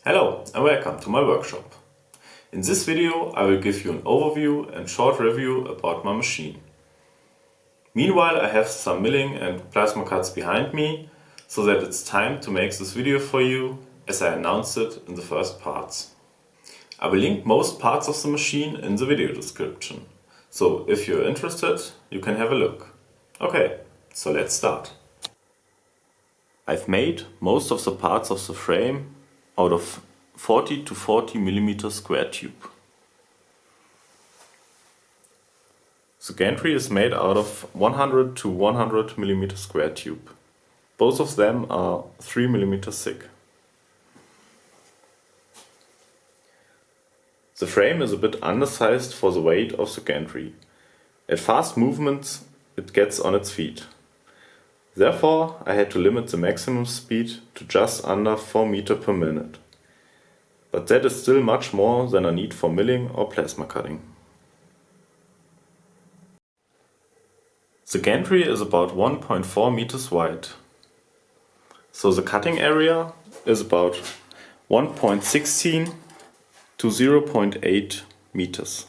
Hello and welcome to my workshop. In this video I will give you an overview and short review about my machine. Meanwhile I have some milling and plasma cuts behind me, so that it's time to make this video for you as I announced it in the first parts. I will link most parts of the machine in the video description, so if you're interested you can have a look. Okay, so let's start. I've made most of the parts of the frame out of 40 to 40 mm square tube. The gantry is made out of 100 to 100 mm square tube. Both of them are 3 mm thick. The frame is a bit undersized for the weight of the gantry. At fast movements it gets on its feet. Therefore I had to limit the maximum speed to just under 4 meters per minute. But that is still much more than I need for milling or plasma cutting. The gantry is about 1.4 meters wide. So the cutting area is about 1.16 to 0.8 meters.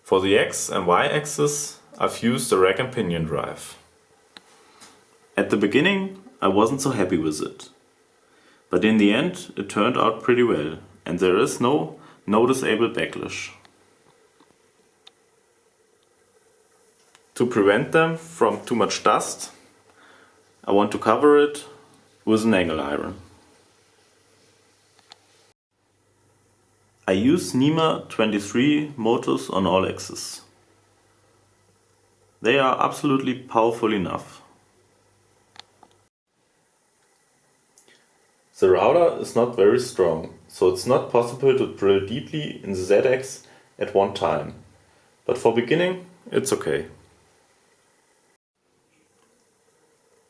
For the X and Y axis I've used a rack and pinion drive. At the beginning I wasn't so happy with it. But in the end it turned out pretty well and there is no noticeable backlash. To prevent them from too much dust, I want to cover it with an angle iron. I use NEMA 23 motors on all axes. They are absolutely powerful enough. The router is not very strong, so it's not possible to drill deeply in the Z-axis at one time. But for beginning, it's okay.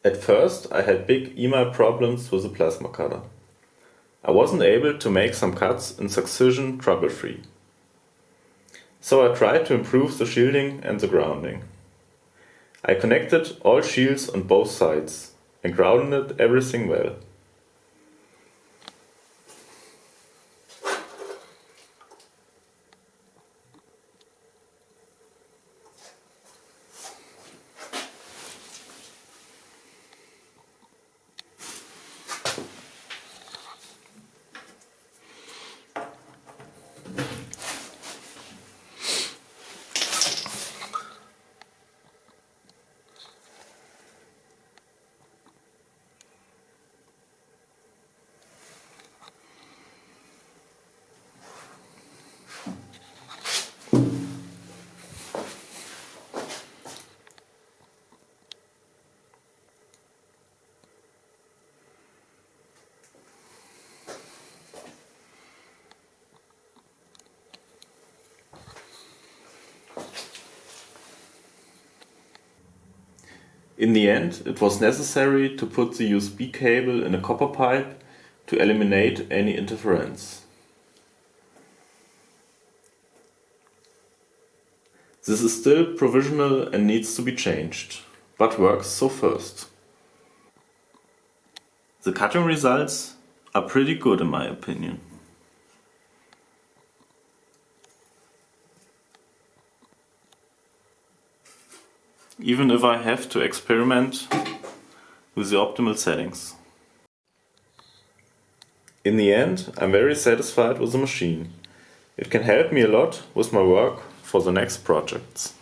At first I had big EMI problems with the plasma cutter. I wasn't able to make some cuts in succession trouble-free. So I tried to improve the shielding and the grounding. I connected all shields on both sides and grounded everything well. In the end, it was necessary to put the USB cable in a copper pipe to eliminate any interference. This is still provisional and needs to be changed, but works so first. The cutting results are pretty good in my opinion. Even if I have to experiment with the optimal settings. In the end, I'm very satisfied with the machine. It can help me a lot with my work for the next projects.